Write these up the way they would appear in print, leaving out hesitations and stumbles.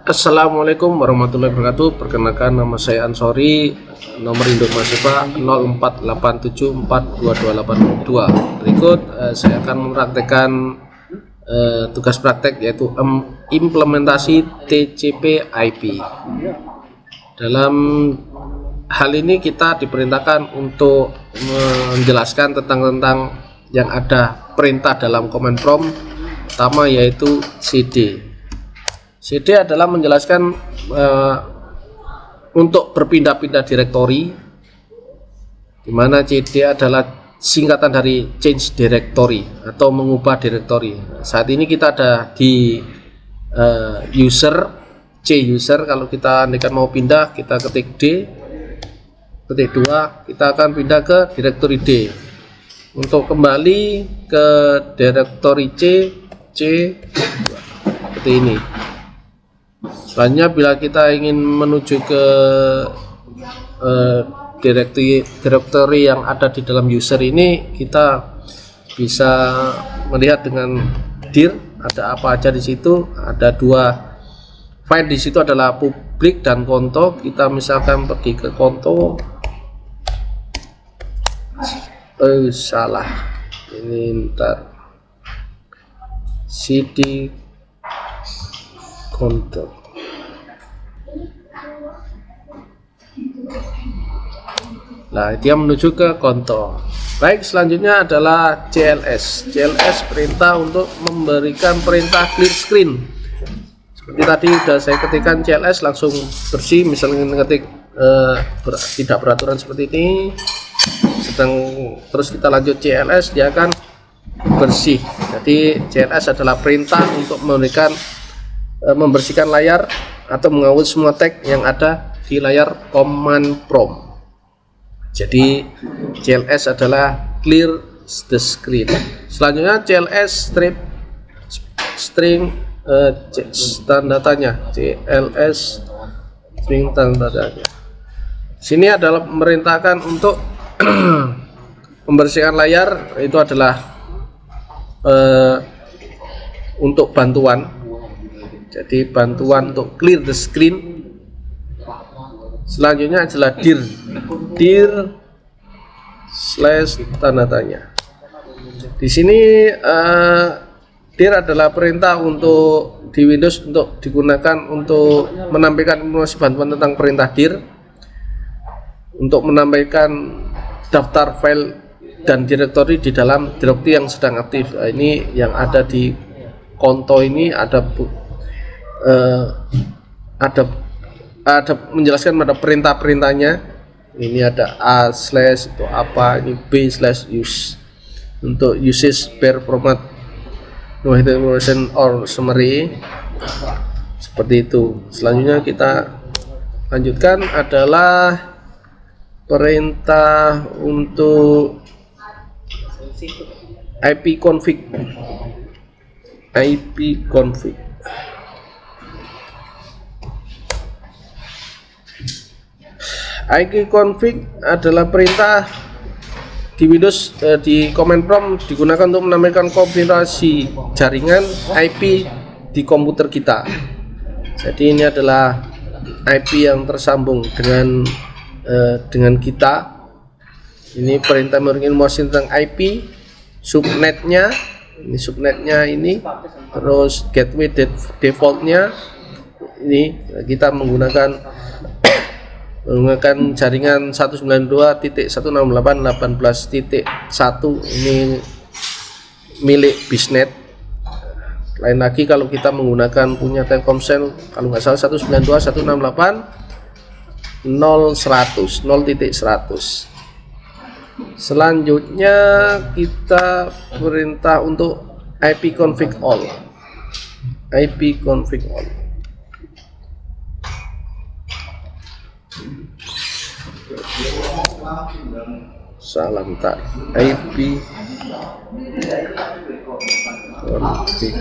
Assalamualaikum warahmatullahi wabarakatuh. Perkenalkan, nama saya Ansori, nomor induk mahasiswa 0487422802. Berikut saya akan mempraktekkan tugas praktek, yaitu implementasi TCP IP. Dalam hal ini kita diperintahkan untuk menjelaskan tentang yang ada perintah dalam command prompt, pertama yaitu CD. CD adalah menjelaskan untuk berpindah-pindah direktori, di mana CD adalah singkatan dari change directory atau mengubah direktori. Saat ini kita ada di C user. Kalau kita mau pindah, kita ketik D, ketik 2, kita akan pindah ke direktori D. Untuk kembali ke direktori C seperti ini. Selanjutnya, bila kita ingin menuju ke direktori yang ada di dalam user ini, kita bisa melihat dengan dir ada apa aja di situ. Ada dua file di situ, adalah publik dan konto. Kita misalkan pergi ke konto. Salah, ini ntar cd konto. Nah, dia menuju ke konto. Baik, selanjutnya adalah CLS. CLS perintah untuk memberikan perintah clear screen. Seperti tadi sudah saya ketikkan CLS langsung bersih. Misalnya ngetik tidak beraturan seperti ini, terus kita lanjut CLS, dia akan bersih. Jadi CLS adalah perintah untuk membersihkan layar atau menghapus semua tag yang ada di layar command prompt. Jadi CLS adalah clear the screen. Selanjutnya CLS string tanda tanya. CLS string tanda tanya. Sini adalah memerintahkan untuk membersihkan layar. Itu adalah untuk bantuan. Jadi bantuan untuk clear the screen. Selanjutnya adalah dir slash tanda tanya. Di sini dir adalah perintah untuk di Windows untuk digunakan untuk menampilkan informasi bantuan tentang perintah dir, untuk menampilkan daftar file dan direktori di dalam direktori yang sedang aktif. Nah, ini yang ada di konto ini ada menjelaskan pada perintah-perintahnya. Ini ada A slash itu apa, ini B slash use untuk uses per format no information or summary, seperti itu. Selanjutnya kita lanjutkan adalah perintah untuk ipconfig. ipconfig adalah perintah di Windows di command prompt digunakan untuk menampilkan konfigurasi jaringan IP di komputer kita. Jadi ini adalah IP yang tersambung dengan kita. Ini perintah memberikan informasi tentang IP, subnetnya. Ini subnetnya ini, terus gateway defaultnya. Ini kita menggunakan jaringan 192.168.18.1. ini milik Bisnet. Lain lagi kalau kita menggunakan punya Telkomsel, kalau nggak salah 192.168.0.100. Selanjutnya kita perintah untuk ipconfig all. Salam tak IP config.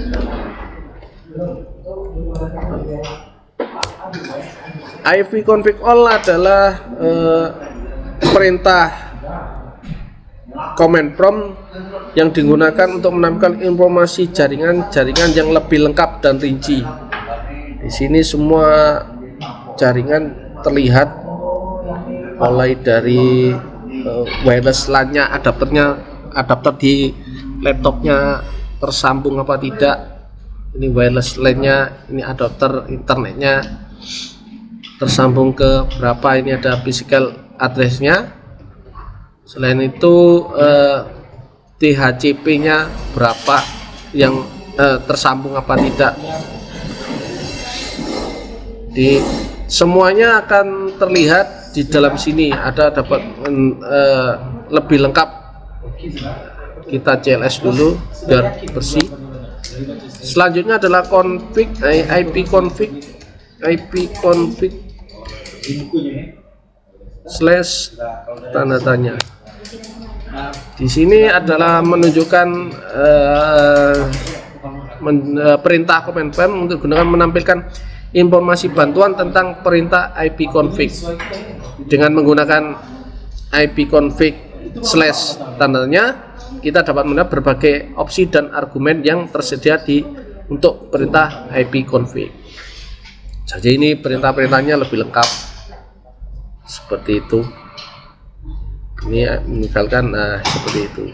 ipconfig all adalah perintah command prompt yang digunakan untuk menampilkan informasi jaringan yang lebih lengkap dan rinci. Di sini semua jaringan terlihat, mulai dari wireless LAN-nya, adapter di laptopnya tersambung apa tidak. Ini wireless LAN-nya, ini adapter internetnya tersambung ke berapa, ini ada physical address-nya. Selain itu THCP-nya berapa yang tersambung apa tidak. Semuanya akan terlihat di dalam sini. Ada dapat lebih lengkap. Kita CLS dulu biar bersih. Selanjutnya adalah IP config slash tanda tanya. Di sini adalah menunjukkan perintah command prompt untuk gunakan menampilkan informasi bantuan tentang perintah IP config. Dengan menggunakan IP config slash tandanya, kita dapat melihat berbagai opsi dan argumen yang tersedia untuk perintah IP config. Jadi ini perintah-perintahnya lebih lengkap seperti itu. Ini misalkan seperti itu.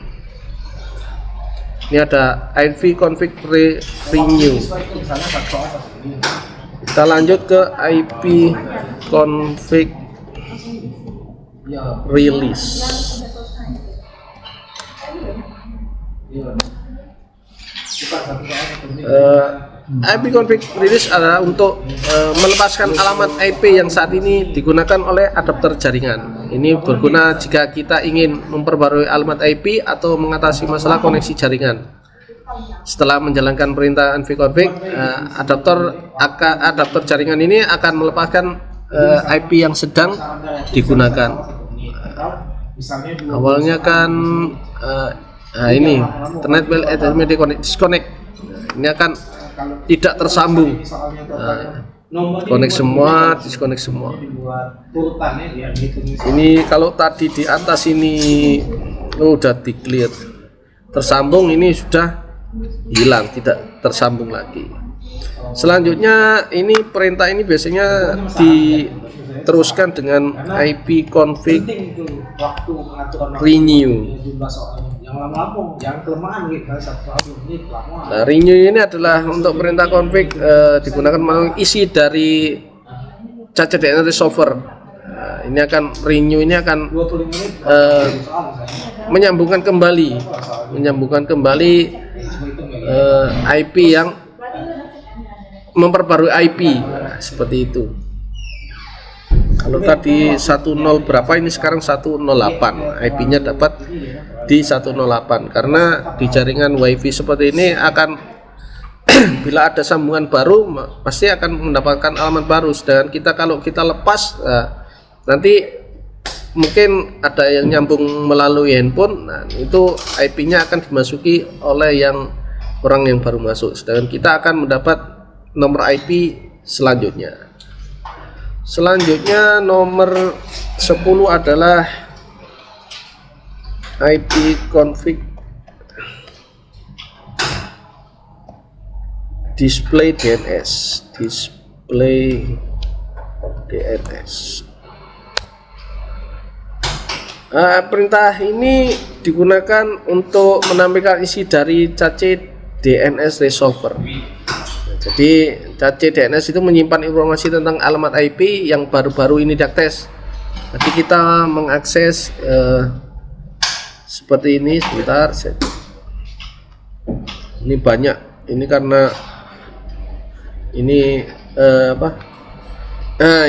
Ini ada IP config renew. Kita lanjut ke IP config release. IP config release adalah untuk melepaskan alamat IP yang saat ini digunakan oleh adapter jaringan. Ini berguna jika kita ingin memperbarui alamat IP atau mengatasi masalah koneksi jaringan. Setelah menjalankan perintah nvconfig, adapter jaringan ini akan melepaskan IP yang sedang digunakan. Awalnya kan ini internet will disconnect. Ini akan tidak tersambung. Connect semua, disconnect semua. Ini kalau tadi di atas ini udah di clear, tersambung, ini sudah hilang, tidak tersambung lagi. Selanjutnya ini perintah ini biasanya diteruskan dengan IP config renew. Nah, renew ini adalah untuk perintah config digunakan melalui isi dari cache DNS resolver. Nah, ini akan renew ini akan menyambungkan kembali IP yang memperbarui IP. Nah, seperti itu. Kalau tadi 10 berapa, ini sekarang 108. IP-nya dapat di 108 karena di jaringan WiFi seperti ini akan bila ada sambungan baru pasti akan mendapatkan alamat baru. Sedangkan kalau kita lepas, nanti mungkin ada yang nyambung melalui handphone, nah itu IP-nya akan dimasuki oleh orang yang baru masuk. Sedangkan kita akan mendapat nomor IP selanjutnya. Selanjutnya nomor 10 adalah IP config display DNS. Perintah ini digunakan untuk menampilkan isi dari cache DNS resolver. Jadi cache DNS itu menyimpan informasi tentang alamat IP yang baru-baru ini diakses. Nanti kita mengakses seperti ini. Sebentar, ini banyak. Ini karena ini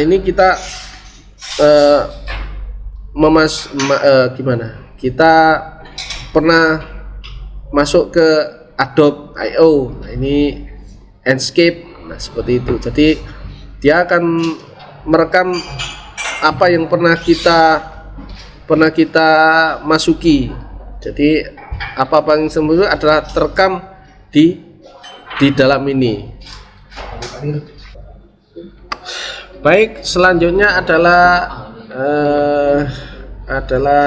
ini kita gimana? Kita pernah masuk ke Adobe I/O. Nah, ini Enscape, nah seperti itu. Jadi dia akan merekam apa yang pernah kita masuki. Jadi apa yang sebelumnya adalah terekam di dalam ini. Baik, selanjutnya adalah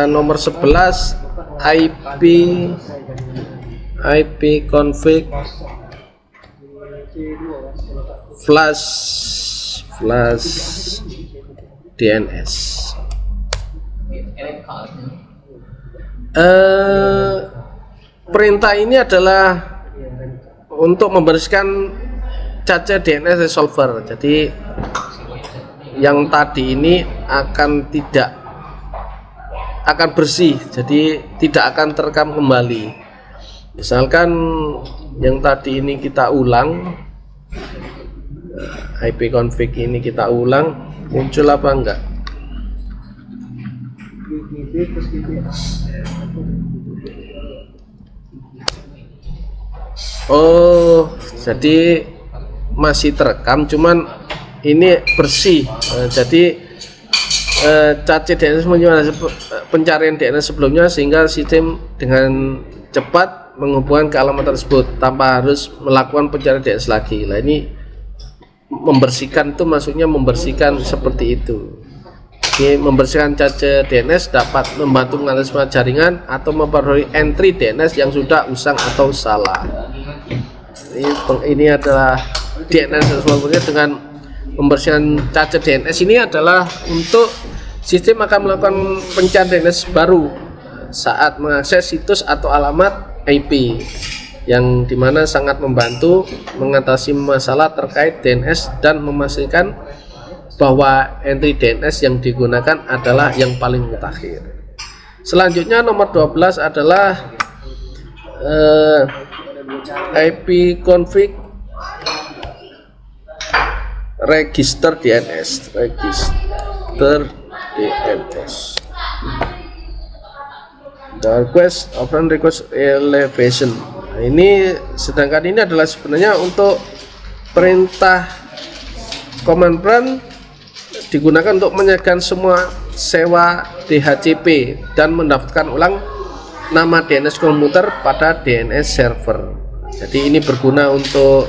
nomor 11 IP config flash DNS. Perintah ini adalah untuk membersihkan cache DNS resolver. Jadi yang tadi ini akan bersih, jadi tidak akan terekam kembali. Misalkan yang tadi ini kita ulang, IP config ini kita ulang, muncul apa enggak? Oh, jadi masih terekam, cuman ini bersih. Jadi cache DNS pencarian DNS sebelumnya, sehingga sistem dengan cepat menghubungkan ke alamat tersebut tanpa harus melakukan pencarian DNS lagi. Nah, ini membersihkan itu maksudnya membersihkan seperti itu. Jadi membersihkan cache DNS dapat membantu mengatasi jaringan atau memperoleh entry DNS yang sudah usang atau salah. Ini adalah DNS resolvernya. Dengan membersihkan cache DNS ini adalah untuk sistem akan melakukan pencarian DNS baru saat mengakses situs atau alamat IP, yang dimana sangat membantu mengatasi masalah terkait DNS dan memastikan bahwa entry DNS yang digunakan adalah yang paling mutakhir. Selanjutnya nomor 12 adalah IP config register DNS. The request open request elevation. Nah, ini sedangkan ini adalah sebenarnya untuk perintah command prompt digunakan untuk menyegel semua sewa DHCP dan mendaftarkan ulang nama DNS komputer pada DNS server. Jadi ini berguna untuk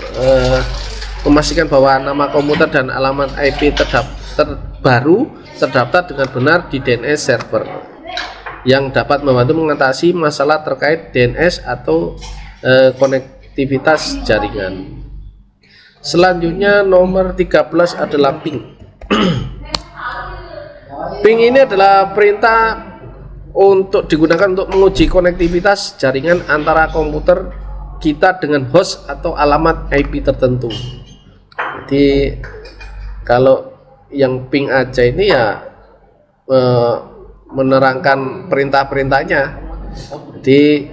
memastikan bahwa nama komputer dan alamat IP terbaru terdaftar dengan benar di DNS server, yang dapat membantu mengatasi masalah terkait DNS atau konektivitas jaringan. Selanjutnya nomor 13 adalah ping. Ping ini adalah perintah untuk digunakan untuk menguji konektivitas jaringan antara komputer kita dengan host atau alamat IP tertentu. Jadi kalau yang ping aja ini ya menerangkan perintah-perintahnya. Jadi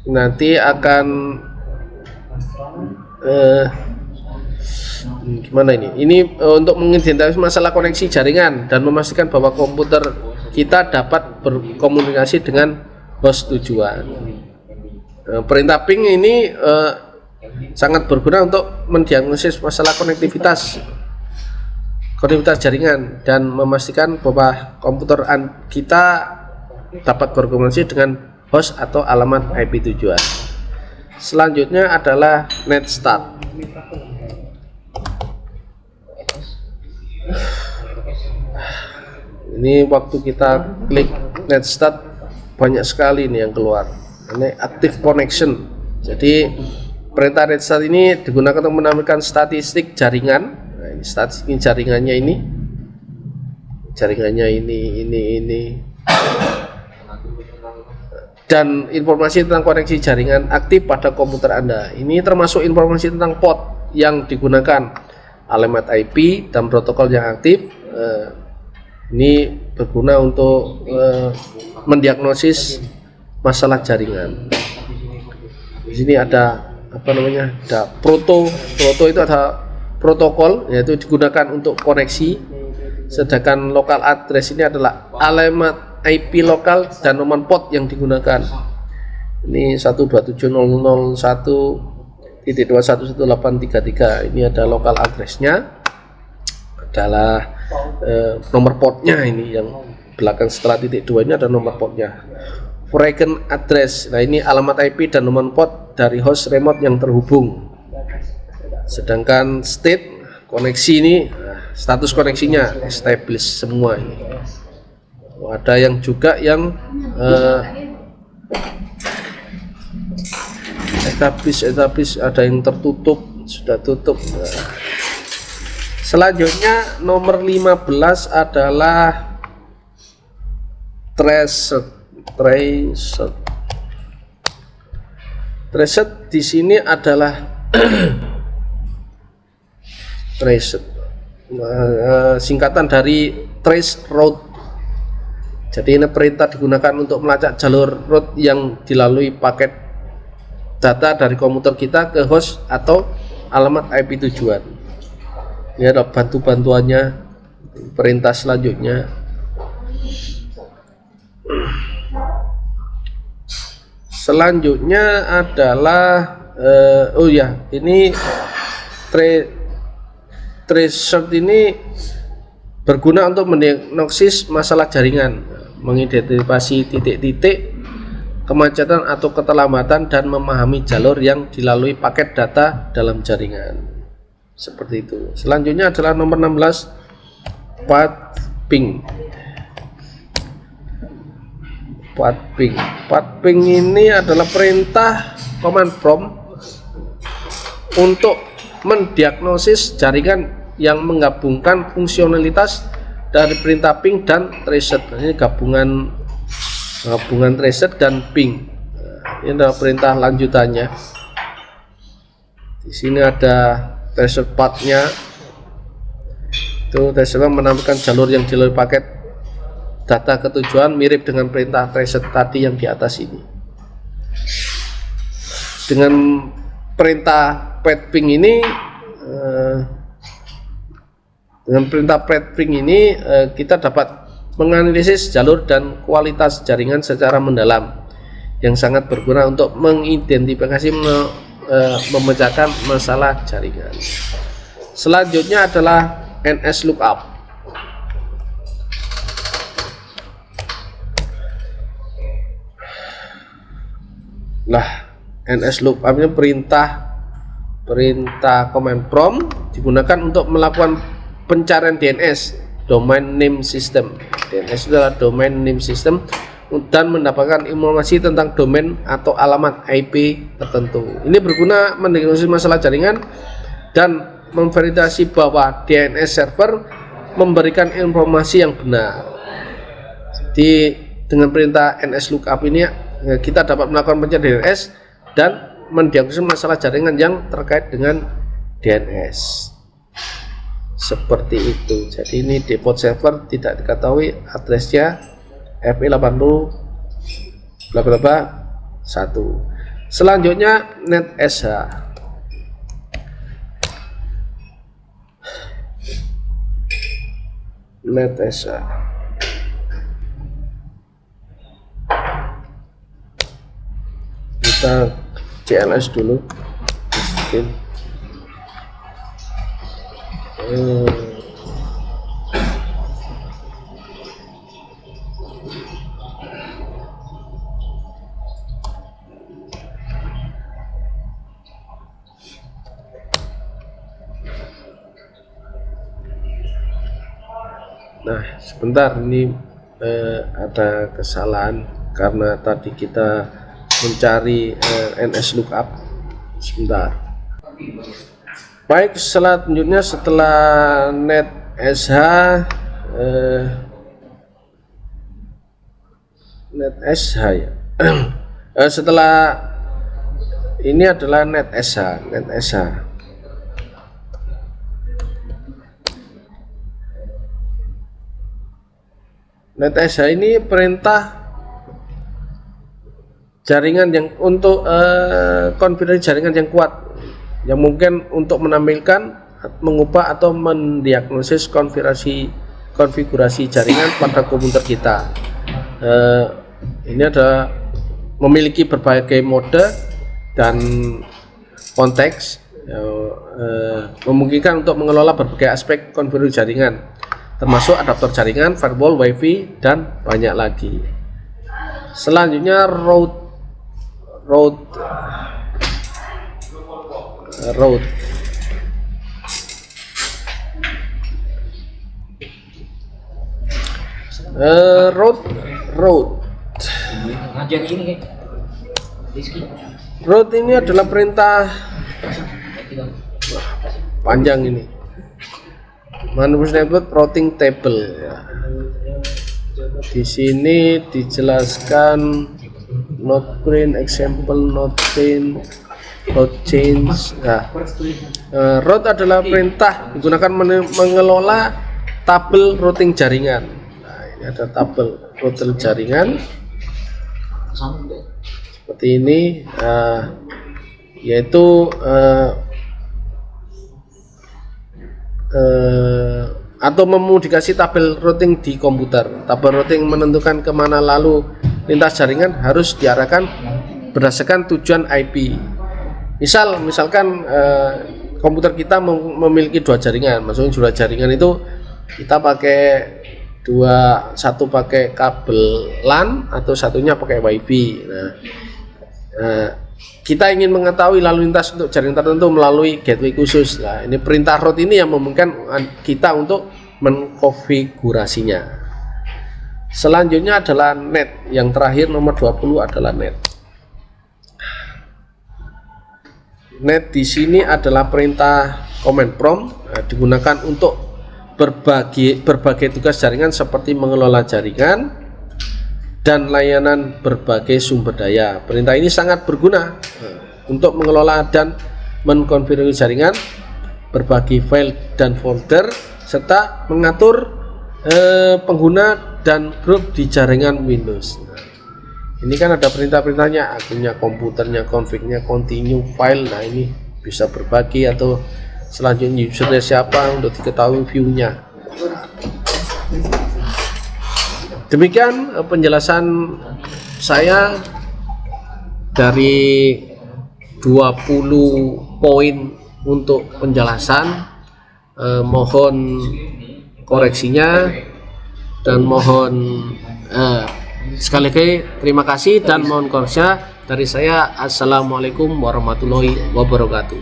nanti akan gimana ini untuk mengidentifikasi masalah koneksi jaringan dan memastikan bahwa komputer kita dapat berkomunikasi dengan host tujuan. Perintah ping ini sangat berguna untuk mendiagnosis masalah konektivitas jaringan dan memastikan bahwa komputer kita dapat berkomunikasi dengan host atau alamat IP tujuan. Selanjutnya adalah netstart. Ini waktu kita klik netstart banyak sekali nih yang keluar. Ini active connection. Jadi perintah netstart ini digunakan untuk menampilkan statistik jaringan. Nah, ini statistik jaringannya ini dan informasi tentang koneksi jaringan aktif pada komputer Anda. Ini termasuk informasi tentang port yang digunakan, alamat IP dan protokol yang aktif. Ini berguna untuk mendiagnosis masalah jaringan. Di sini ada ada proto itu ada protokol, yaitu digunakan untuk koneksi. Sedangkan lokal address ini adalah alamat IP lokal dan nomor port yang digunakan. Ini 127.001.211833. Ini ada lokal addressnya, adalah nomor portnya. Ini yang belakang setelah titik 2 ini ada nomor portnya. Foreign address. Nah, ini alamat IP dan nomor port dari host remote yang terhubung. Sedangkan state koneksi ini, status koneksinya established semua ini. Ada yang juga yang establish ada yang tertutup, sudah tutup. Selanjutnya nomor 15 adalah traced. Traced di sini adalah traced, singkatan dari trace route. Jadi ini perintah digunakan untuk melacak jalur route yang dilalui paket data dari komputer kita ke host atau alamat IP tujuan. Ini ada bantu-bantuannya, perintah selanjutnya. Selanjutnya adalah ini tracer ini berguna untuk mendiagnosis masalah jaringan, mengidentifikasi titik-titik kemacetan atau keterlambatan, dan memahami jalur yang dilalui paket data dalam jaringan. Seperti itu. Selanjutnya adalah nomor 16, path ping. Path ping ini adalah perintah command prompt untuk mendiagnosis jaringan yang menggabungkan fungsionalitas dari perintah ping dan traced. Ini gabungan traced dan ping. Ini adalah perintah lanjutannya. Di sini ada traced path-nya. Itu traced menampilkan jalur yang dilalui paket data ketujuan, mirip dengan perintah traced tadi yang di atas ini. Dengan perintah path ping ini, kita dapat menganalisis jalur dan kualitas jaringan secara mendalam, yang sangat berguna untuk mengidentifikasi memecahkan masalah jaringan. Selanjutnya adalah NS lookup. NS lookup ini perintah command prompt digunakan untuk melakukan pencarian DNS, domain name system. DNS itu adalah domain name system, dan mendapatkan informasi tentang domain atau alamat IP tertentu. Ini berguna mendiagnosis masalah jaringan dan memverifikasi bahwa DNS server memberikan informasi yang benar. Jadi dengan perintah NS lookup ini kita dapat melakukan pencarian DNS dan mendiagnosis masalah jaringan yang terkait dengan DNS. Seperti itu. Jadi ini default server tidak diketahui addressnya FE80 bla bla bla 1. Selanjutnya NetSH. Kita CLS dulu. Nah, sebentar, ini ada kesalahan karena tadi kita mencari NS lookup. Sebentar. Baik, selanjutnya setelah NetSH, ya. Setelah ini adalah NetSH. NetSH ini perintah jaringan yang untuk konfigurasi jaringan yang kuat, yang mungkin untuk menampilkan, mengubah atau mendiagnosis konfigurasi jaringan pada komputer kita. Ini ada memiliki berbagai mode dan konteks, memungkinkan untuk mengelola berbagai aspek konfigurasi jaringan, termasuk adaptor jaringan, firewall, wifi, dan banyak lagi. Selanjutnya route. Ngajar ini kan Rizky. Root ini adalah perintah panjang ini. Manipulation routing table. Ya. Di sini dijelaskan not print example, not print, not change. Nah, root adalah perintah digunakan mengelola tabel routing jaringan. Nah, ini ada tabel routing jaringan seperti ini, yaitu atau memodifikasi tabel routing di komputer. Tabel routing menentukan kemana lalu lintas jaringan harus diarahkan berdasarkan tujuan IP. Misalkan komputer kita memiliki dua jaringan, maksudnya dua jaringan itu kita pakai satu pakai kabel LAN atau satunya pakai WiFi. Nah, kita ingin mengetahui lalu lintas untuk jaringan tertentu melalui gateway khusus. Nah, ini perintah root ini yang memungkinkan kita untuk mengkonfigurasinya. Selanjutnya adalah net. Yang terakhir nomor 20 adalah net. Net di sini adalah perintah command prompt, digunakan untuk berbagai tugas jaringan seperti mengelola jaringan dan layanan berbagai sumber daya. Perintah ini sangat berguna untuk mengelola dan mengkonfigurasi jaringan, berbagi file dan folder, serta mengatur pengguna dan grup di jaringan Windows. Nah, ini kan ada perintah-perintahnya, akunnya, komputernya, config-nya, continue, file. Nah, ini bisa berbagi atau selanjutnya usernya siapa untuk diketahui view-nya. Demikian penjelasan saya dari 20 poin untuk penjelasan. Mohon koreksinya dan mohon sekali lagi terima kasih dan mohon koreksinya dari saya. Assalamualaikum warahmatullahi wabarakatuh.